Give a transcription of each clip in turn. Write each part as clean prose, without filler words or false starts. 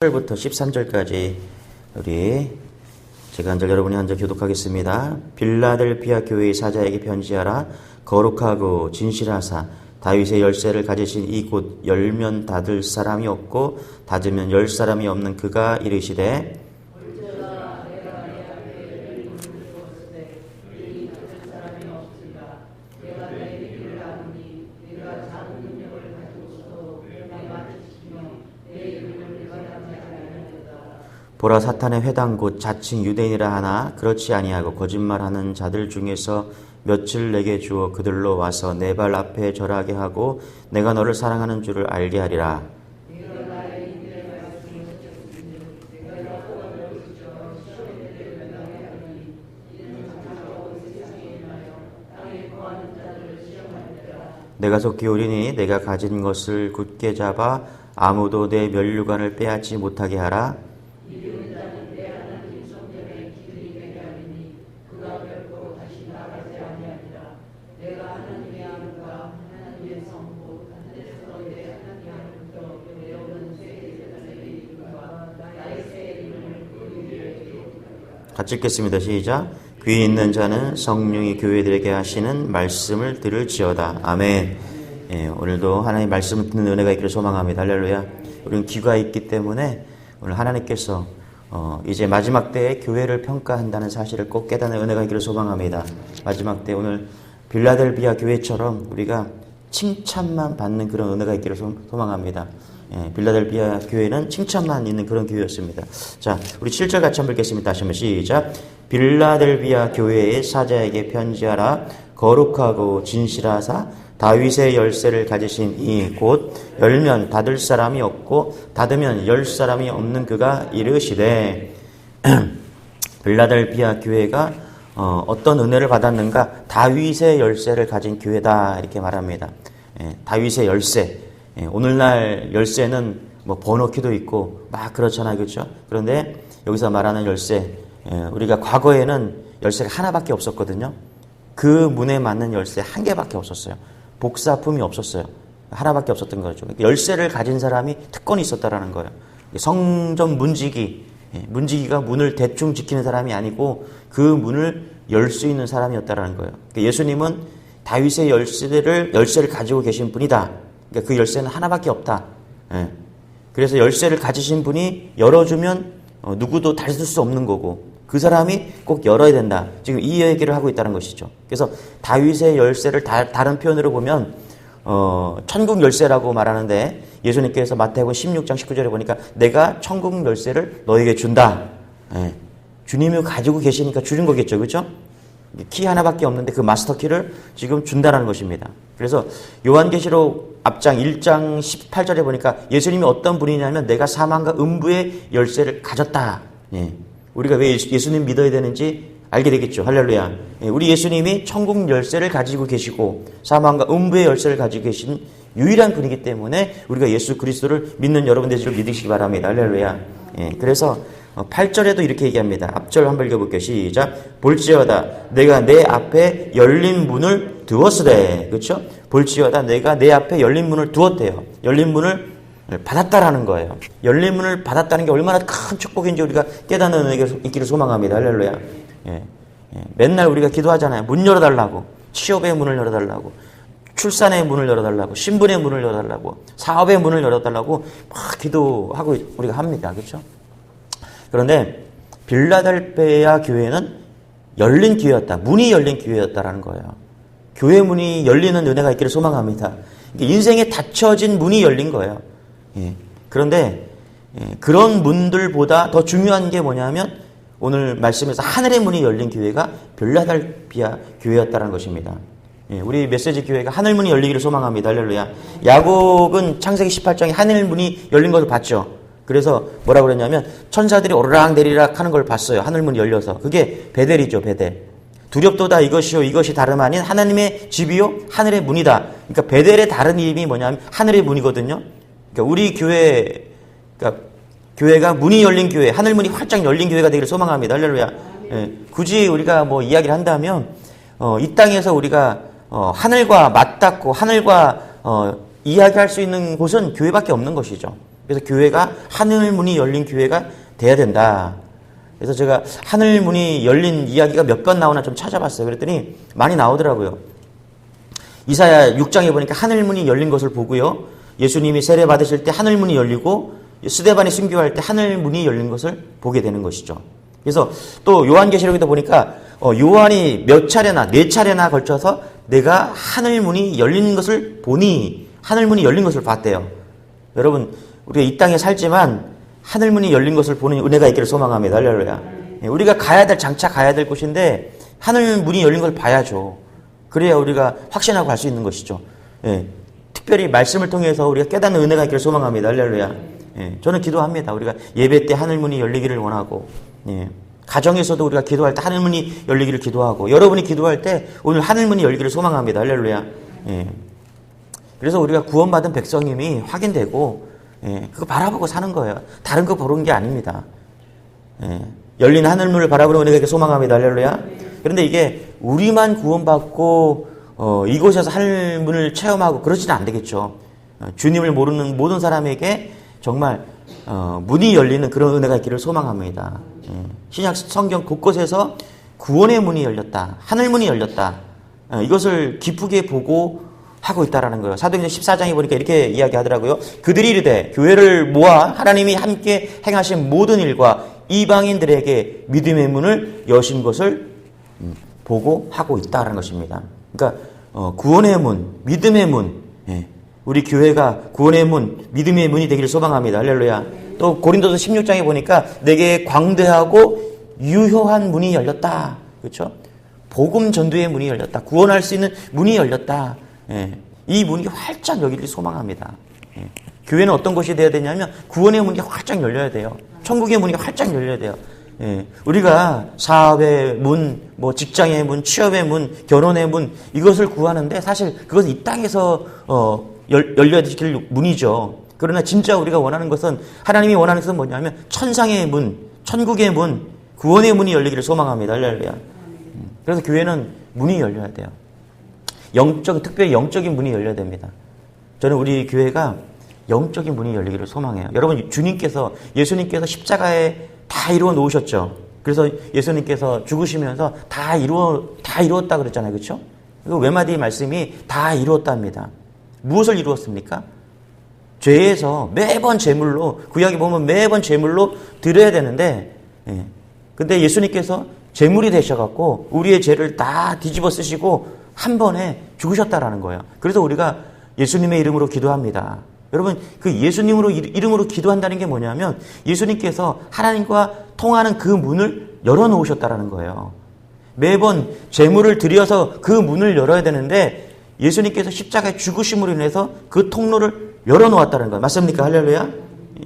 1절부터 13절까지 제가 한 절 여러분이 한 절 교독하겠습니다. 빌라델피아 교회의 사자에게 편지하라. 거룩하고 진실하사 다윗의 열쇠를 가지신 이곳 열면 닫을 사람이 없고 닫으면 열 사람이 없는 그가 이르시되 보라, 사탄의 회당 곧 자칭 유대인이라 하나 그렇지 아니하고 거짓말하는 자들 중에서 며칠 내게 주어 그들로 와서 내 발 앞에 절하게 하고 내가 너를 사랑하는 줄을 알게 하리라. 내가 속히 오리니 내가 가진 것을 굳게 잡아 아무도 내 면류관을 빼앗지 못하게 하라. 같이 읽겠습니다. 시작. 귀 있는 자는 성령이 교회들에게 하시는 말씀을 들을지어다. 아멘. 오늘도 하나님의 말씀을 듣는 은혜가 있기를 소망합니다. 할렐루야. 우리는 귀가 있기 때문에 오늘 하나님께서 이제 마지막 때에 교회를 평가한다는 사실을 꼭 깨닫는 은혜가 있기를 소망합니다. 마지막 때 오늘 빌라델비아 교회처럼 우리가 칭찬만 받는 그런 은혜가 있기를 소망합니다. 빌라델비아 교회는 칭찬만 있는 그런 교회였습니다. 자, 우리 7절 같이 한번 읽겠습니다. 다시 한번 시작. 빌라델비아 교회의 사자에게 편지하라. 거룩하고 진실하사 다윗의 열쇠를 가지신 이 곧 열면 닫을 사람이 없고 닫으면 열 사람이 없는 그가 이르시되 빌라델비아 교회가 어떤 은혜를 받았는가? 다윗의 열쇠를 가진 교회다 이렇게 말합니다. 다윗의 열쇠. 오늘날 열쇠는 뭐 번호키도 있고 막 그렇잖아요, 그렇죠? 그런데 여기서 말하는 열쇠, 우리가 과거에는 열쇠가 하나밖에 없었거든요. 그 문에 맞는 열쇠 한 개밖에 없었어요. 복사품이 없었어요. 하나밖에 없었던 거죠. 열쇠를 가진 사람이 특권이 있었다라는 거예요. 성전 문지기가 문을 대충 지키는 사람이 아니고 그 문을 열 수 있는 사람이었다라는 거예요. 예수님은 다윗의 열쇠를 가지고 계신 분이다. 그 열쇠는 하나밖에 없다. 그래서 열쇠를 가지신 분이 열어주면 누구도 닫을 수 없는 거고 그 사람이 꼭 열어야 된다. 지금 이 얘기를 하고 있다는 것이죠. 그래서 다윗의 열쇠를 다른 표현으로 보면 천국 열쇠라고 말하는데 예수님께서 마태복음 16장 19절에 보니까 내가 천국 열쇠를 너에게 준다. 주님이 가지고 계시니까 주는 거겠죠. 그렇죠? 키 하나밖에 없는데 그 마스터 키를 지금 준다는 것입니다. 그래서 요한계시록 앞장 1장 18절에 보니까 예수님이 어떤 분이냐면 내가 사망과 음부의 열쇠를 가졌다. 우리가 왜 예수님 믿어야 되는지 알게 되겠죠. 할렐루야. 우리 예수님이 천국 열쇠를 가지고 계시고 사망과 음부의 열쇠를 가지고 계신 유일한 분이기 때문에 우리가 예수 그리스도를 믿는 여러분 되시기를 믿으시기 바랍니다. 할렐루야. 그래서 8절에도 이렇게 얘기합니다. 앞절 한번 읽어볼게요. 시작. 볼지어다 내가 내 앞에 열린 문을 두었으되. 그렇죠? 볼지어다 내가 내 앞에 열린 문을 두었대요. 열린 문을 받았다라는 거예요. 열린 문을 받았다는 게 얼마나 큰 축복인지 우리가 깨닫는 은혜가 있기를 소망합니다. 할렐루야. 맨날 우리가 기도하잖아요. 문 열어달라고. 취업의 문을 열어달라고. 출산의 문을 열어달라고. 신분의 문을 열어달라고. 사업의 문을 열어달라고 막 기도하고 우리가 합니다. 그렇죠? 그런데 빌라델비아 교회는 열린 교회였다. 문이 열린 교회였다라는 거예요. 교회 문이 열리는 은혜가 있기를 소망합니다. 인생에 닫혀진 문이 열린 거예요. 그런데 그런 문들보다 더 중요한 게 뭐냐면 오늘 말씀에서 하늘의 문이 열린 교회가 빌라델비아 교회였다는 것입니다. 우리 메시지 교회가 하늘 문이 열리기를 소망합니다. 할렐루야. 야곱은 창세기 18장에 하늘 문이 열린 것을 봤죠. 그래서 뭐라고 그랬냐면 천사들이 오르락 내리락 하는 걸 봤어요. 하늘 문이 열려서. 그게 베델이죠. 베델. 두렵도다 이것이요 이것이 다름 아닌 하나님의 집이요 하늘의 문이다. 그러니까 베델의 다른 이름이 뭐냐면 하늘의 문이거든요. 그러니까 우리 교회가 문이 열린 교회, 하늘 문이 활짝 열린 교회가 되기를 소망합니다. 할렐루야. 굳이 우리가 뭐 이야기를 한다면 이 땅에서 우리가 하늘과 맞닿고 하늘과 이야기할 수 있는 곳은 교회밖에 없는 것이죠. 그래서 교회가 하늘 문이 열린 교회가 돼야 된다. 그래서 제가 하늘 문이 열린 이야기가 몇 번 나오나 좀 찾아봤어요. 그랬더니 많이 나오더라고요. 이사야 6장에 보니까 하늘 문이 열린 것을 보고요. 예수님이 세례 받으실 때 하늘 문이 열리고 스데반이 순교할 때 하늘 문이 열린 것을 보게 되는 것이죠. 그래서 또 요한계시록에도 보니까 요한이 몇 차례나 4차례나 걸쳐서 내가 하늘 문이 열린 것을 보니 하늘 문이 열린 것을 봤대요. 여러분 우리가 이 땅에 살지만 하늘 문이 열린 것을 보는 은혜가 있기를 소망합니다. 할렐루야. 우리가 장차 가야 될 곳인데 하늘 문이 열린 걸 봐야죠. 그래야 우리가 확신하고 갈 수 있는 것이죠. 예. 특별히 말씀을 통해서 우리가 깨닫는 은혜가 있기를 소망합니다. 할렐루야. 예. 저는 기도합니다. 우리가 예배 때 하늘 문이 열리기를 원하고, 예. 가정에서도 우리가 기도할 때 하늘 문이 열리기를 기도하고, 여러분이 기도할 때 오늘 하늘 문이 열리기를 소망합니다. 할렐루야. 예. 그래서 우리가 구원받은 백성임이 확인되고, 예. 그거 바라보고 사는 거예요. 다른 거 보는 게 아닙니다. 예. 열린 하늘 문을 바라보는 은혜가 있기를 소망합니다. 할렐루야. 그런데 이게 우리만 구원받고 이곳에서 하늘문을 체험하고 그러지는 안 되겠죠. 주님을 모르는 모든 사람에게 정말 문이 열리는 그런 은혜가 있기를 소망합니다. 신약 성경 곳곳에서 구원의 문이 열렸다. 하늘문이 열렸다. 이것을 기쁘게 보고 하고 있다라는 거예요. 사도행전 14장에 보니까 이렇게 이야기하더라고요. 그들이 이르되 교회를 모아 하나님이 함께 행하신 모든 일과 이방인들에게 믿음의 문을 여신 것을 보고 하고 있다라는 것입니다. 그러니까 구원의 문, 믿음의 문, 예. 우리 교회가 구원의 문, 믿음의 문이 되기를 소망합니다. 할렐루야. 또 고린도서 16장에 보니까 내게 광대하고 유효한 문이 열렸다. 그렇죠? 복음 전도의 문이 열렸다. 구원할 수 있는 문이 열렸다. 예. 이 문이 활짝 열리기를 소망합니다. 예. 교회는 어떤 곳이 되어야 되냐면 구원의 문이 활짝 열려야 돼요. 천국의 문이 활짝 열려야 돼요. 예, 우리가 사업의 문, 뭐 직장의 문, 취업의 문, 결혼의 문 이것을 구하는데 사실 그것은 이 땅에서 열려야 될 문이죠. 그러나 진짜 우리가 원하는 것은 하나님이 원하는 것은 뭐냐면 천상의 문, 천국의 문, 구원의 문이 열리기를 소망합니다. 할렐루야. 그래서 교회는 문이 열려야 돼요. 특별히 영적인 문이 열려야 됩니다. 저는 우리 교회가 영적인 문이 열리기를 소망해요. 여러분 예수님께서 십자가에 다 이루어 놓으셨죠. 그래서 예수님께서 죽으시면서 다 이루었다 그랬잖아요. 그렇죠? 그 외마디 말씀이 다 이루었답니다. 무엇을 이루었습니까? 죄에서 매번 제물로 구약에 보면 매번 제물로 드려야 되는데 근데 예수님께서 제물이 되셔갖고 우리의 죄를 다 뒤집어 쓰시고 한 번에 죽으셨다라는 거예요. 그래서 우리가 예수님의 이름으로 기도합니다. 여러분 그 예수님으로 이름으로 기도한다는 게 뭐냐면 예수님께서 하나님과 통하는 그 문을 열어놓으셨다라는 거예요. 매번 제물을 드려서 그 문을 열어야 되는데 예수님께서 십자가의 죽으심으로 인해서 그 통로를 열어놓았다는 거예요. 맞습니까? 할렐루야.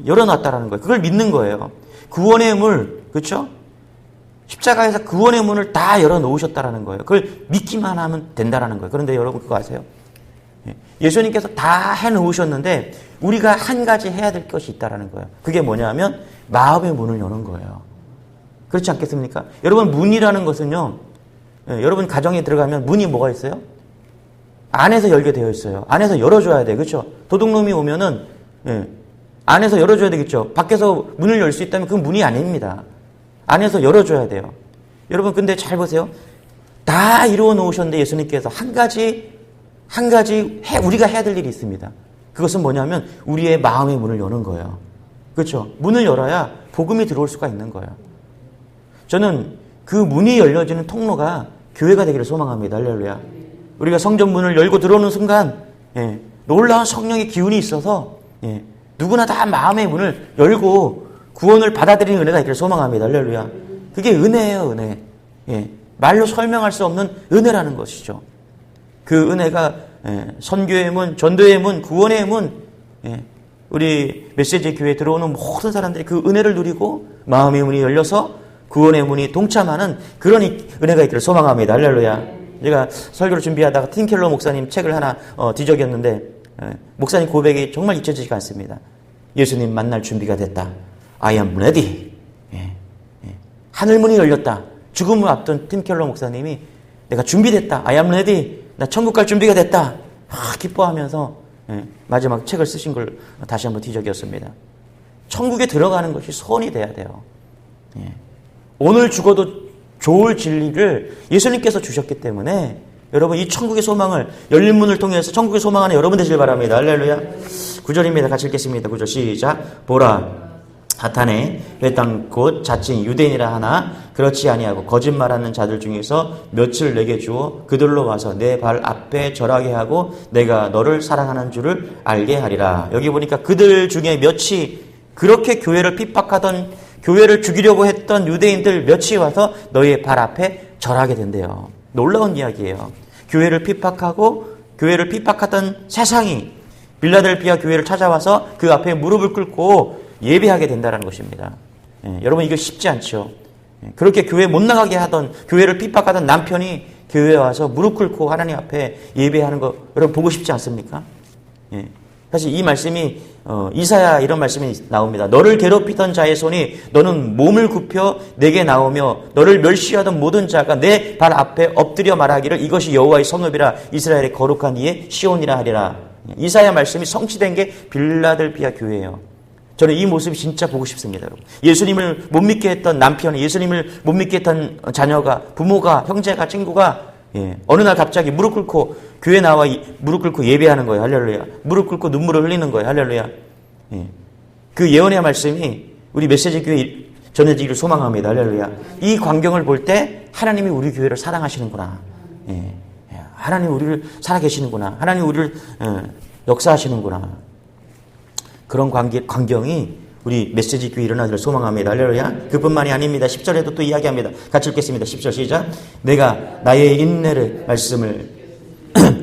열어놨다라는 거예요. 그걸 믿는 거예요. 구원의 문, 그렇죠? 십자가에서 구원의 문을 다 열어놓으셨다라는 거예요. 그걸 믿기만 하면 된다라는 거예요. 그런데 여러분 그거 아세요? 예수님께서 다 해놓으셨는데 우리가 한 가지 해야 될 것이 있다라는 거예요. 그게 뭐냐면 마음의 문을 여는 거예요. 그렇지 않겠습니까? 여러분 문이라는 것은요. 여러분 가정에 들어가면 문이 뭐가 있어요? 안에서 열게 되어 있어요. 안에서 열어줘야 돼요. 그렇죠? 도둑놈이 오면은 안에서 열어줘야 되겠죠. 밖에서 문을 열 수 있다면 그 문이 아닙니다. 안에서 열어줘야 돼요. 여러분 근데 잘 보세요. 다 이루어 놓으셨는데 예수님께서 한 가지 우리가 해야 될 일이 있습니다. 그것은 뭐냐면 우리의 마음의 문을 여는 거예요. 그렇죠? 문을 열어야 복음이 들어올 수가 있는 거예요. 저는 그 문이 열려지는 통로가 교회가 되기를 소망합니다. 할렐루야. 우리가 성전 문을 열고 들어오는 순간 놀라운 성령의 기운이 있어서 누구나 다 마음의 문을 열고 구원을 받아들이는 은혜가 있기를 소망합니다. 할렐루야. 그게 은혜예요. 은혜. 말로 설명할 수 없는 은혜라는 것이죠. 그 은혜가 선교의 문, 전도의 문, 구원의 문, 우리 메시지 교회에 들어오는 모든 사람들이 그 은혜를 누리고 마음의 문이 열려서 구원의 문이 동참하는 그런 은혜가 있기를 소망합니다. 할렐루야. 제가 설교를 준비하다가 팀 켈러 목사님 책을 하나 뒤적였는데 목사님 고백이 정말 잊혀지지가 않습니다. 예수님 만날 준비가 됐다. I am ready. 하늘문이 열렸다. 죽음을 앞둔 팀 켈러 목사님이 내가 준비됐다. I am ready. 나 천국 갈 준비가 됐다. 기뻐하면서 마지막 책을 쓰신 걸 다시 한번 뒤적였습니다. 천국에 들어가는 것이 소원이 돼야 돼요. 예. 오늘 죽어도 좋을 진리를 예수님께서 주셨기 때문에 여러분 이 천국의 소망을 열린 문을 통해서 천국의 소망하는 여러분 되시길 바랍니다. 할렐루야. 9절입니다. 같이 읽겠습니다. 9절 시작. 보라 사탄의 회당 곧 자칭 유대인이라 하나 그렇지 아니하고 거짓말하는 자들 중에서 몇을 내게 주어 그들로 와서 내 발 앞에 절하게 하고 내가 너를 사랑하는 줄을 알게 하리라. 여기 보니까 그들 중에 몇이 그렇게 교회를 핍박하던 교회를 죽이려고 했던 유대인들 몇이 와서 너희의 발 앞에 절하게 된대요. 놀라운 이야기예요. 교회를 핍박하던 세상이 빌라델비아 교회를 찾아와서 그 앞에 무릎을 꿇고 예배하게 된다는 것입니다. 예, 여러분 이거 쉽지 않죠. 예, 그렇게 교회 못 나가게 하던 교회를 핍박하던 남편이 교회에 와서 무릎 꿇고 하나님 앞에 예배하는 거 여러분 보고 싶지 않습니까? 예, 사실 이 말씀이 이사야 이런 말씀이 나옵니다. 너를 괴롭히던 자의 손이 너는 몸을 굽혀 내게 나오며 너를 멸시하던 모든 자가 내 발 앞에 엎드려 말하기를 이것이 여호와의 성읍이라 이스라엘의 거룩한 이의 시온이라 하리라. 이사야 말씀이 성취된 게 빌라델비아 교회예요. 저는 이 모습이 진짜 보고 싶습니다. 여러분. 예수님을 못 믿게 했던 남편이, 예수님을 못 믿게 했던 자녀가, 부모가, 형제가, 친구가 어느 날 갑자기 무릎 꿇고 교회 나와 무릎 꿇고 예배하는 거예요. 할렐루야. 무릎 꿇고 눈물을 흘리는 거예요. 할렐루야. 그 예언의 말씀이 우리 메시지 교회 전해지기를 소망합니다. 할렐루야. 이 광경을 볼 때 하나님이 우리 교회를 사랑하시는구나. 하나님 우리를 살아계시는구나. 하나님 우리를 역사하시는구나. 그런 광경이 우리 메시지 교회 일어나기를 소망합니다. 할렐루야. 그뿐만이 아닙니다. 10절에도 또 이야기합니다. 같이 읽겠습니다. 10절 시작. 내가 나의 인내를 말씀을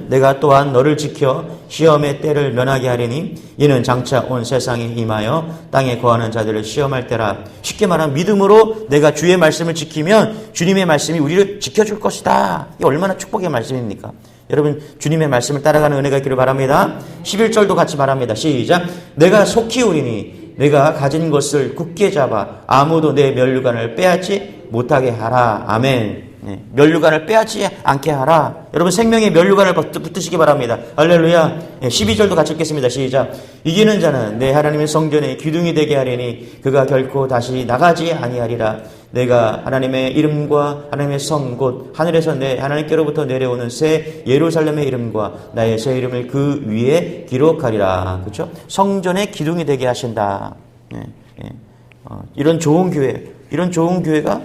내가 또한 너를 지켜 시험의 때를 면하게 하리니 이는 장차 온 세상에 임하여 땅에 거하는 자들을 시험할 때라. 쉽게 말하면 믿음으로 내가 주의 말씀을 지키면 주님의 말씀이 우리를 지켜줄 것이다. 이게 얼마나 축복의 말씀입니까? 여러분 주님의 말씀을 따라가는 은혜가 있기를 바랍니다. 11절도 같이 말합니다. 시작. 내가 속히 오리니 내가 가진 것을 굳게 잡아 아무도 내 면류관을 빼앗지 못하게 하라. 아멘. 면류관을 빼앗지 않게 하라. 여러분 생명의 면류관을 붙으시기 바랍니다. 할렐루야. 12절도 같이 읽겠습니다. 시작. 이기는 자는 내 하나님의 성전에 기둥이 되게 하리니 그가 결코 다시 나가지 아니하리라. 내가 하나님의 이름과 하나님의 성 곧 하늘에서 내 하나님께로부터 내려오는 새 예루살렘의 이름과 나의 새 이름을 그 위에 기록하리라. 그렇죠? 성전에 기둥이 되게 하신다. 이런 좋은 교회가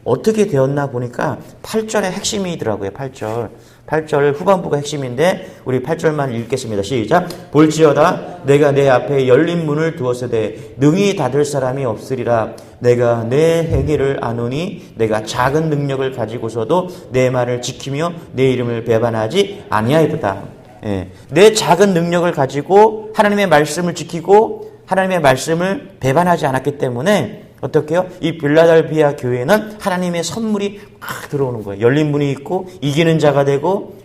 어떻게 되었나 보니까 8절의 핵심이더라고요. 8절 후반부가 핵심인데 우리 8절만 읽겠습니다. 시작. 볼지어다 내가 내 앞에 열린 문을 두었으되 능히 닫을 사람이 없으리라. 내가 내 행위를 아노니 내가 작은 능력을 가지고서도 내 말을 지키며 내 이름을 배반하지 아니하였다. 내 작은 능력을 가지고 하나님의 말씀을 지키고 하나님의 말씀을 배반하지 않았기 때문에 어떻게 해요? 이 빌라델비아 교회는 하나님의 선물이 막 들어오는 거예요. 열린 문이 있고 이기는 자가 되고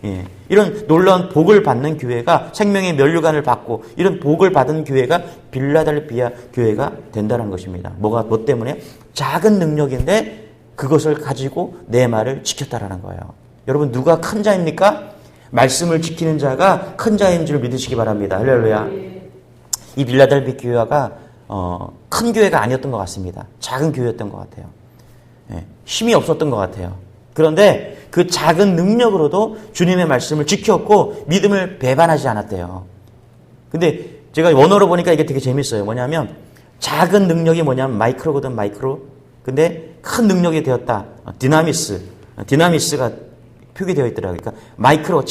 이런 놀라운 복을 받는 교회가 생명의 면류관을 받고 이런 복을 받은 교회가 빌라델비아 교회가 된다는 것입니다. 뭐 때문에? 작은 능력인데 그것을 가지고 내 말을 지켰다라는 거예요. 여러분 누가 큰 자입니까? 말씀을 지키는 자가 큰 자인 줄 믿으시기 바랍니다. 할렐루야. 이 빌라델비아 교회가 큰 교회가 아니었던 것 같습니다. 작은 교회였던 것 같아요. 힘이 없었던 것 같아요. 그런데 그 작은 능력으로도 주님의 말씀을 지켰고 믿음을 배반하지 않았대요. 근데 제가 원어로 보니까 이게 되게 재밌어요. 뭐냐면 작은 능력이 뭐냐면 마이크로거든, 마이크로. 근데 큰 능력이 되었다. 디나미스가 표기되어 있더라고요. 그러니까 마이크로가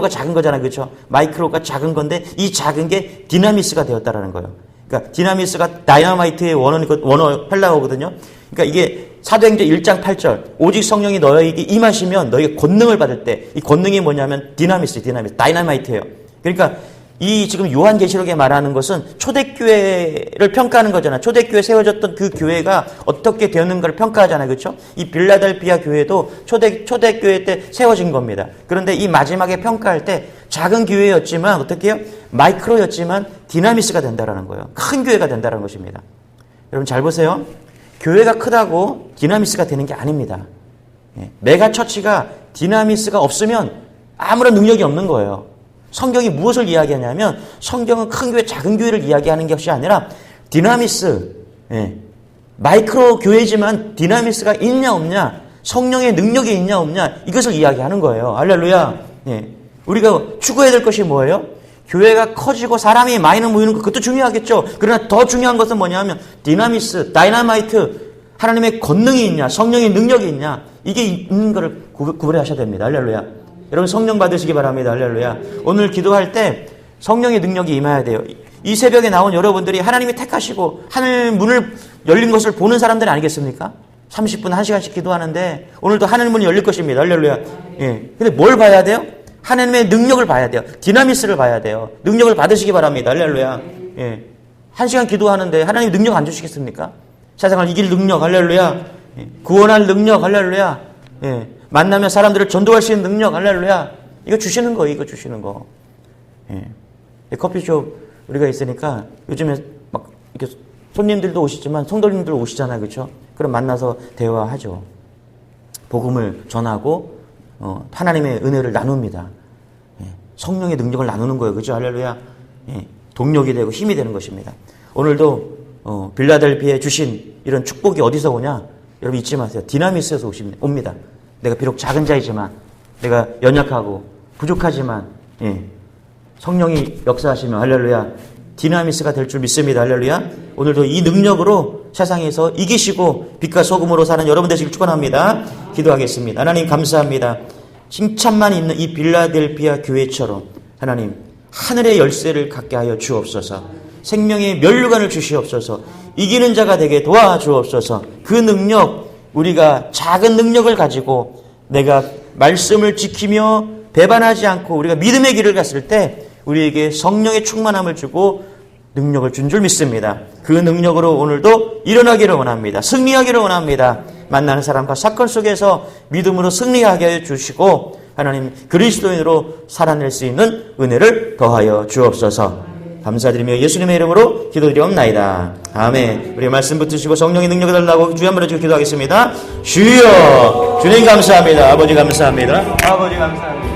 작은 거잖아요. 그렇죠? 마이크로가 작은 건데 이 작은 게 디나미스가 되었다라는 거예요. 그러니까 디나미스가 다이너마이트의 원어 헬라어거든요. 그러니까 이게 사도행전 1장 8절 오직 성령이 너희에게 임하시면 너희가 권능을 받을 때 이 권능이 뭐냐면 디나미스 다이너마이트예요. 그러니까 이 지금 요한계시록에 말하는 것은 초대교회를 평가하는 거잖아요. 초대교회 세워졌던 그 교회가 어떻게 되었는가를 평가하잖아요. 그렇죠? 이 빌라델비아 교회도 초대교회 때 세워진 겁니다. 그런데 이 마지막에 평가할 때 작은 교회였지만 어떻게 해요? 마이크로였지만 디나미스가 된다라는 거예요. 큰 교회가 된다는 것입니다. 여러분 잘 보세요. 교회가 크다고 디나미스가 되는 게 아닙니다. 메가처치가 디나미스가 없으면 아무런 능력이 없는 거예요. 성경이 무엇을 이야기하냐면 성경은 큰 교회, 작은 교회를 이야기하는 것이 아니라 디나미스, 마이크로 교회지만 디나미스가 있냐 없냐, 성령의 능력이 있냐 없냐, 이것을 이야기하는 거예요. 할렐루야. 우리가 추구해야 될 것이 뭐예요? 교회가 커지고 사람이 많이 모이는 것, 그것도 중요하겠죠. 그러나 더 중요한 것은 뭐냐면 디나미스, 다이나마이트, 하나님의 권능이 있냐, 성령의 능력이 있냐, 이게 있는 것을 구별하셔야 됩니다. 할렐루야. 여러분 성령 받으시기 바랍니다. 할렐루야. 오늘 기도할 때 성령의 능력이 임해야 돼요. 이 새벽에 나온 여러분들이 하나님이 택하시고 하늘 문을 열린 것을 보는 사람들 아니겠습니까? 30분, 1시간씩 기도하는데 오늘도 하늘 문이 열릴 것입니다. 할렐루야. 근데 뭘 봐야 돼요? 하나님의 능력을 봐야 돼요. 디나미스를 봐야 돼요. 능력을 받으시기 바랍니다. 할렐루야. 1시간 기도하는데 하나님 능력 안 주시겠습니까? 세상을 이길 능력. 할렐루야. 구원할 능력. 할렐루야. 만나면 사람들을 전도할 수 있는 능력. 할렐루야. 이거 주시는 거예요. 이거 주시는 거. 커피숍 우리가 있으니까 요즘에 막 이렇게 손님들도 오시지만 성도님들 오시잖아요. 그렇죠? 그럼 만나서 대화하죠. 복음을 전하고 하나님의 은혜를 나눕니다. 성령의 능력을 나누는 거예요. 그렇죠? 할렐루야. 동력이 되고 힘이 되는 것입니다. 오늘도 빌라델피아에 주신 이런 축복이 어디서 오냐? 여러분 잊지 마세요. 디나미스에서 옵니다. 내가 비록 작은 자이지만, 내가 연약하고 부족하지만 성령이 역사하시면 할렐루야 디나미스가 될 줄 믿습니다. 할렐루야. 오늘도 이 능력으로 세상에서 이기시고 빛과 소금으로 사는 여러분 되시길 축원합니다. 기도하겠습니다. 하나님 감사합니다. 칭찬만 있는 이 빌라델피아 교회처럼 하나님 하늘의 열쇠를 갖게 하여 주옵소서. 생명의 면류관을 주시옵소서. 이기는 자가 되게 도와주옵소서. 그 능력, 우리가 작은 능력을 가지고 내가 말씀을 지키며 배반하지 않고 우리가 믿음의 길을 갔을 때 우리에게 성령의 충만함을 주고 능력을 준 줄 믿습니다. 그 능력으로 오늘도 일어나기를 원합니다. 승리하기를 원합니다. 만나는 사람과 사건 속에서 믿음으로 승리하게 해주시고 하나님 그리스도인으로 살아낼 수 있는 은혜를 더하여 주옵소서. 감사드리며 예수님의 이름으로 기도드리옵나이다. 아멘. 우리 말씀 붙으시고 성령의 능력을 달라고 주여 한번 해주고 기도하겠습니다. 주여, 주님 감사합니다. 아버지 감사합니다. 아버지 감사합니다.